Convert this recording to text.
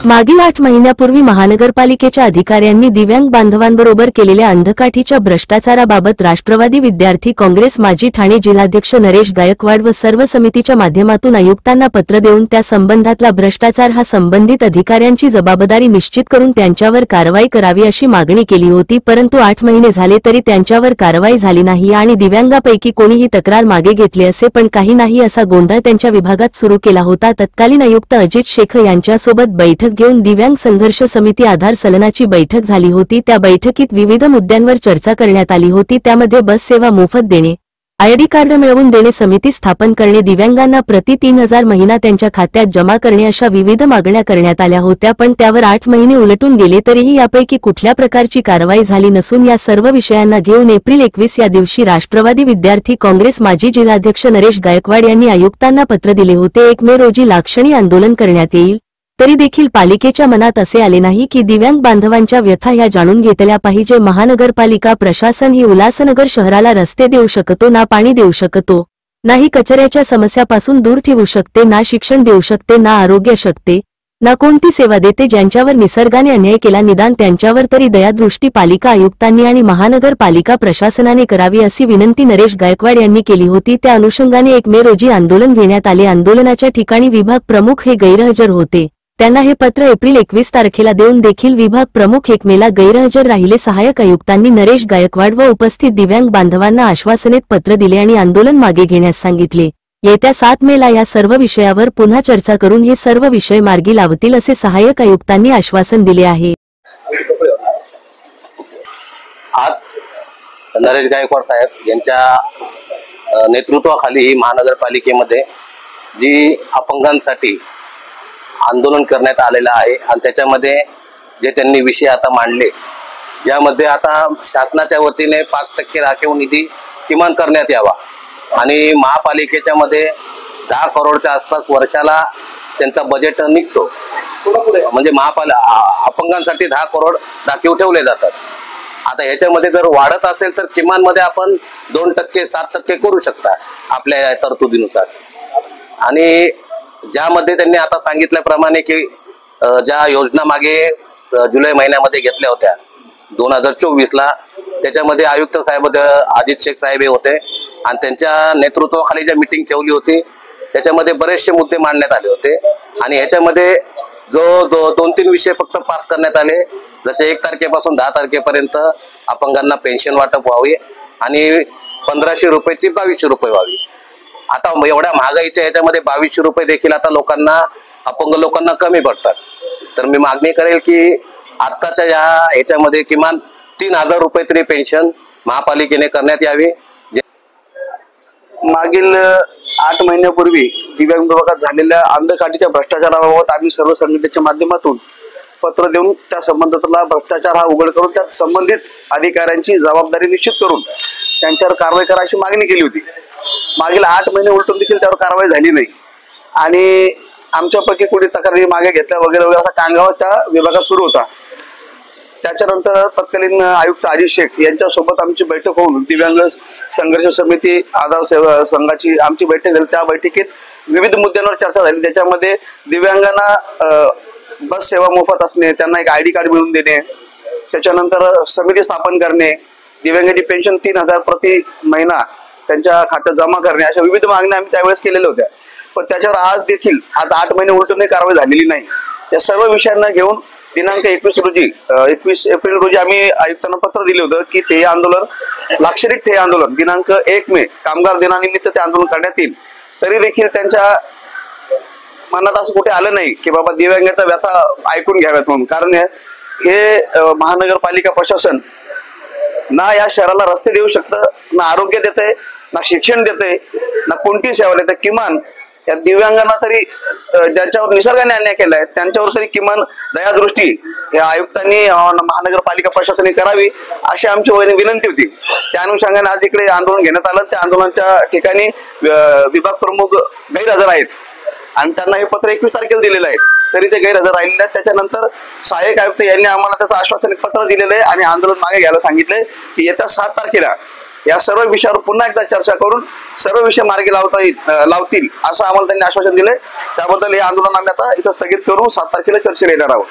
मागील 8 महिन्यापूर्वी महानगरपालिकेच्या अधिकाऱ्यांनी दिव्यांग बांधवांबरोबर केलेल्या अंधकाठीच्या भ्रष्टाचाराबाबत राष्ट्रवादी विद्यार्थी काँग्रेस माजी ठाणे जिल्हाध्यक्ष नरेश गायकवाड व सर्व समितीच्या माध्यमातून आयुक्तांना पत्र देऊन त्या संबंधातला भ्रष्टाचार हा संबंधित अधिकाऱ्यांची जबाबदारी निश्चित करून त्यांच्यावर कारवाई करावी अशी मागणी केली होती। परंतु 8 महिने झाले तरी त्यांच्यावर कारवाई झाली नाही आणि दिव्यांगापैकी कोणीही तक्रार मागे घेतली असे पण काही नाही असा गोंधळ त्यांच्या विभागात सुरू केला होता। तत्कालीन आयुक्त अजित शेख यांच्यासोबत बैठक घेऊन दिव्यांग संघर्ष समिती आधार सलनाची बैठक झाली होती। त्या बैठकीत विविध मुद्द्यांवर चर्चा करण्यात आली होती। त्यामध्ये बस सेवा मोफत देणे, आयडी कार्ड मिळवून देणे, समिती स्थापन करणे, दिव्यांगांना प्रति 3000 महिना त्यांच्या खात्यात जमा करणे अशा विविध मागण्या करण्यात आल्या होत्या। पण त्यावर 8 महिने उलटून गेले तरीही यापैकी कुठल्या प्रकारची कारवाई झाली नसून या सर्व विषयांना घेऊन एप्रिल 21 या दिवशी राष्ट्रवादी विद्यार्थी काँग्रेस माजी जिल्हाध्यक्ष नरेश गायकवाड यांनी आयुक्तांना पत्र दिले होते। 1 मे रोजी लाक्षणिक आंदोलन करण्यात येईल। तरी देखील पालिकेच्या मनात असे आले नाही की दिव्यांग बांधवांच्या व्यथा ह्या जाणून घेतल्या पाहिजे। महानगरपालिका प्रशासन ही उल्हासनगर शहराला रस्ते देऊ शकतो, ना पाणी देऊ शकतो, नाही कचऱ्याच्या समस्यापासून दूर ठेवू शकते, ना शिक्षण देऊ शकते, ना आरोग्य शकते, ना कोणती सेवा देते। ज्यांच्यावर निसर्गाने अन्याय केला निदान त्यांच्यावर तरी दयादृष्टी पालिका आयुक्तांनी आणि महानगरपालिका प्रशासनाने करावी अशी विनंती नरेश गायकवाड यांनी केली होती। त्या अनुषंगाने 1 मे रोजी आंदोलन घेण्यात आले। आंदोलनाच्या ठिकाणी विभाग प्रमुख हे गैरहजर होते। त्यांना हे पत्र एप्रिल 21 तारखेला देऊन देखील विभाग प्रमुख 1 मेला गैरहजर राहिले। सहाय्यक आयुक्तांनी नरेश गायकवाड व उपस्थित दिव्यांग बांधवांना आश्वासनेत पत्र दिले आणि आंदोलन मागे घेण्यास सांगितले। येत्या 7 मेला या सर्व विषयावर पुन्हा चर्चा करून हे सर्व विषय मार्गी लावतील असे सहाय्यक आयुक्तांनी आश्वासन दिले आहे। आज नरेश गायकवाड साहेब यांच्या नेतृत्वाखाली महानगरपालिकेमध्ये जी अपंगांसाठी आंदोलन करण्यात आलेलं आहे आणि त्याच्यामध्ये जे त्यांनी विषय आता मांडले, ज्यामध्ये आता शासनाच्या वतीने 5% राखीव निधी किमान करण्यात यावा आणि महापालिकेच्या मध्ये 10 करोडच्या आसपास वर्षाला त्यांचा बजेट निघतो। म्हणजे अपंगांसाठी 10 करोड राखीव ठेवले जातात। आता याच्यामध्ये जर वाढत असेल तर किमान मध्ये आपण 2%, 7% करू शकता आपल्या तरतुदीनुसार। आणि ज्यामध्ये त्यांनी आता सांगितल्याप्रमाणे की ज्या योजना मागे जुलै महिन्यामध्ये घेतल्या होत्या 2024 ला, त्याच्यामध्ये आयुक्त साहेब अजित शेख साहेब होते आणि त्यांच्या नेतृत्वाखाली ज्या मीटिंग ठेवली होती त्याच्यामध्ये बरेचसे मुद्दे मांडण्यात आले होते आणि ह्याच्यामध्ये जो 2-3 विषय फक्त पास करण्यात आले, जसे 1 तारखेपासून 10 तारखेपर्यंत अपंगांना पेन्शन वाटप व्हावी आणि 1500 रुपयाची 2200 रुपये व्हावी। आता एवढ्या महागाईच्या याच्यामध्ये 2200 रुपये देखील आता लोकांना, अपंग लोकांना कमी पडतात। तर मी मागणी करेल की आत्ताच्या या ह्याच्यामध्ये किमान 3000 रुपये तरी पेन्शन महापालिकेने करण्यात यावी। मागील 8 महिन्यापूर्वी दिव्यांग विभागात झालेल्या अंधकाठीच्या भ्रष्टाचाराबाबत आम्ही सर्व संघटनेच्या माध्यमातून पत्र देऊन त्या संबंधातला भ्रष्टाचार हा उघड करून त्यात संबंधित अधिकाऱ्यांची जबाबदारी निश्चित करून त्यांच्यावर कारवाई करा अशी मागणी केली होती। मागील 8 महिने उलटून देखील त्यावर कारवाई झाली नाही आणि आमच्यापैकी कुठे तक्रारी मागे घेतल्या वगैरे वगैरे असा कांगावा त्या विभागात सुरू होता। त्याच्यानंतर तत्कालीन आयुक्त अजित शेख यांच्यासोबत आमची बैठक होऊन दिव्यांग संघर्ष समिती आधार संघाची आमची बैठक झाली। त्या बैठकीत विविध मुद्द्यांवर चर्चा झाली। त्याच्यामध्ये दिव्यांगांना बस सेवा मोफत असणे, त्यांना एक आयडी कार्ड मिळवून देणे, त्याच्यानंतर समिती स्थापन करणे, दिव्यांगाची पेन्शन 3000 प्रति महिना त्यांच्या खात्यात जमा करणे, अशा विविध मागण्या आम्ही त्यावेळेस केलेल्या होत्या। पण त्याच्यावर आज देखील आज 8 महिने उलटूनही कारवाई झालेली नाही। या सर्व विषयांना घेऊन दिनांक 21 एप्रिल रोजी आम्ही आयुक्तांना पत्र दिले होतं की ते आंदोलन लाक्षणिक ठे आंदोलन दिनांक 1 मे कामगार दिनानिमित्त ते आंदोलन करण्यात येईल। तरी देखील त्यांच्या मनात असं कुठे आलं नाही की बाबा दिव्यांगाच्या व्यथा ऐकून घ्याव्यात म्हणून। कारण हे महानगरपालिका प्रशासन ना या शहराला रस्ते देऊ शकतं, ना आरोग्य देते, ना शिक्षण देते, ना कोणती सेवा देते। किमान या दिव्यांगांना तरी ज्यांच्यावर निसर्गाने अन्याय केलाय त्यांच्यावर तरी किमान दयादृष्टी या आयुक्तांनी महानगरपालिका प्रशासनाने करावी अशी आमची विनंती होती। त्या अनुषंगाने आज इकडे आंदोलन घेण्यात आलं। त्या आंदोलनाच्या ठिकाणी विभाग प्रमुख गैरहजर आहेत आणि त्यांना हे पत्र 21 तारखेला दिलेलं आहे, तरी ते गैरहजर राहिलेले आहेत। त्याच्यानंतर सहाय्यक आयुक्त यांनी आम्हाला त्याचं आश्वासन पत्र दिलेलं आहे आणि आंदोलन मागे घ्यायला सांगितलंय की येत्या 7 तारखेला या सर्व विषयावर पुन्हा एकदा चर्चा करून सर्व विषय मार्गी लावतील असं आम्हाला त्यांनी आश्वासन दिलंय. त्याबद्दल हे आंदोलन आम्ही आता इथं स्थगित करून 7 तारखेला चर्चेला येणार आहोत.